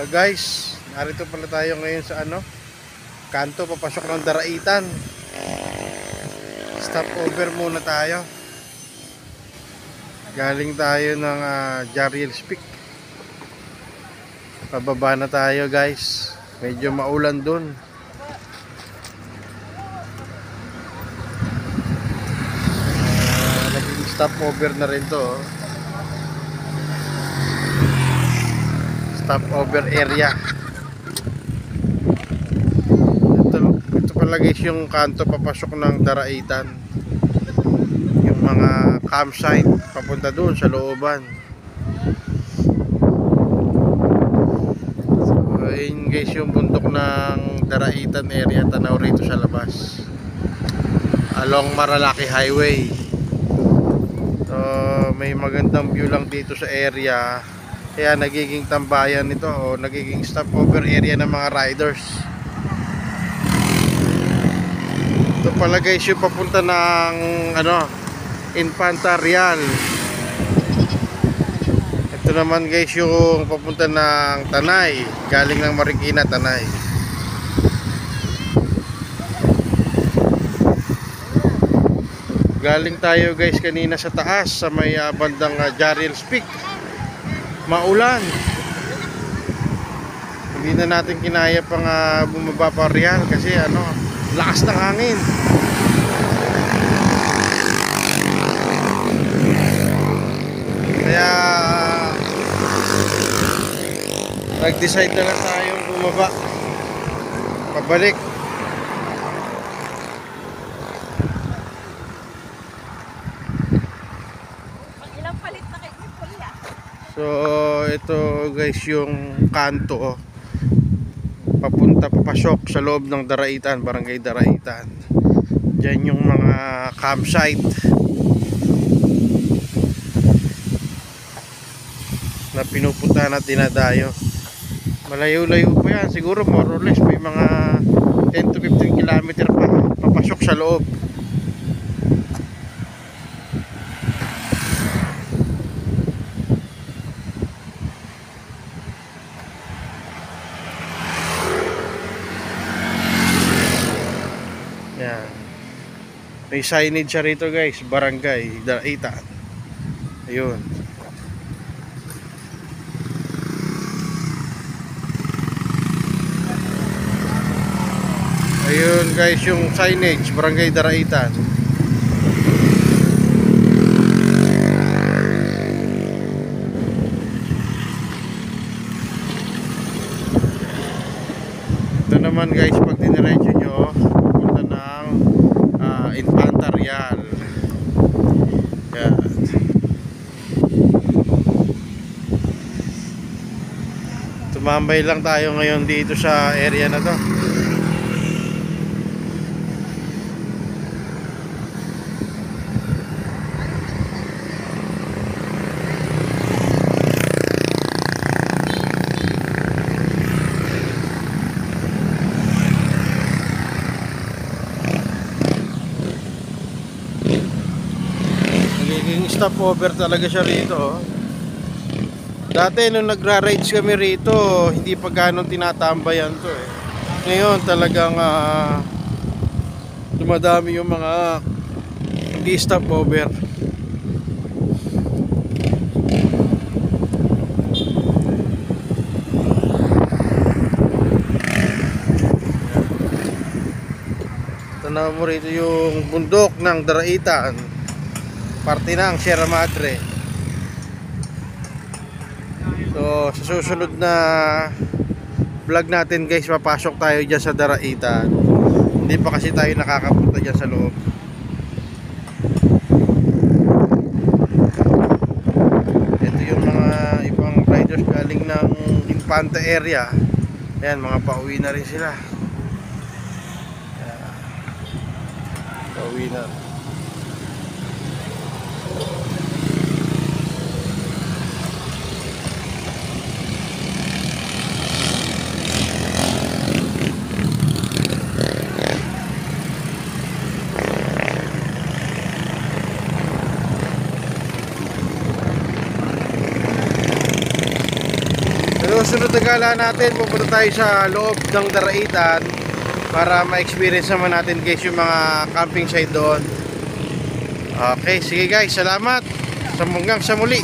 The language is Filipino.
Guys, narito pala tayo ngayon sa kanto papasok ng Daraitan. Stop over muna tayo. Galing tayo ng Jariels Peak. Pababa na tayo guys. Medyo maulan dun. Naging stop over na rin to. Stop over area. Ito pala guys yung kanto papasok ng Daraitan. Yung mga campsite papunta doon sa looban. So ayun guys yung bundok ng Daraitan area, tanaw rito sa labas along Maralaki Highway. So may magandang view lang dito sa area. Kaya nagiging tambayan nito o nagiging stopover area ng mga riders. Ito pala guys yung papunta ng Infanta Real. Ito naman guys yung papunta ng Tanay, galing ng Marikina, Tanay. Galing tayo guys kanina sa taas sa may bandang Jariels Peak. Maulan. Hindi na natin kinaya pang bumaba pa Real kasi lakas ng hangin. Kaya nag-decide na lang tayong bumaba pabalik. So ito guys yung kanto papasok sa loob ng Daraitan, Barangay Daraitan. Diyan yung mga campsite na pinupuntahan at dinadayo. Malayo-layo pa yan, siguro more or less may mga 10 to 15 kilometer pa papasok sa loob. Yan. May signage siya rito guys, Barangay Daraitan. Ayun. Ayun guys yung signage, Barangay Daraitan. Ito naman guys pag diniretso nyo Infanta Real. Yan. Tumambay lang tayo ngayon dito sa area na to. Stopover talaga siya rito. Dati nung nagra-rides kami rito, hindi pa ganong tinatambayan to eh. Ngayon talagang dumadami yung mga stopover. Tanaw mo rito yung bundok ng Daraitan, parte ng Sierra Madre. So sa susunod na vlog natin guys, papasok tayo dyan sa Daraitan. Hindi pa kasi tayo nakakapunta dyan sa loob. Ito yung mga ibang riders galing ng Infanta area. Ayan, mga pauwi na rin sila. Ayan. Pauwi na. susunod na gala natin, pupunta tayo sa loob ng Daraitan para ma-experience naman natin guys yung mga camping site doon. Okay, sige guys, salamat. Hanggang sa muli.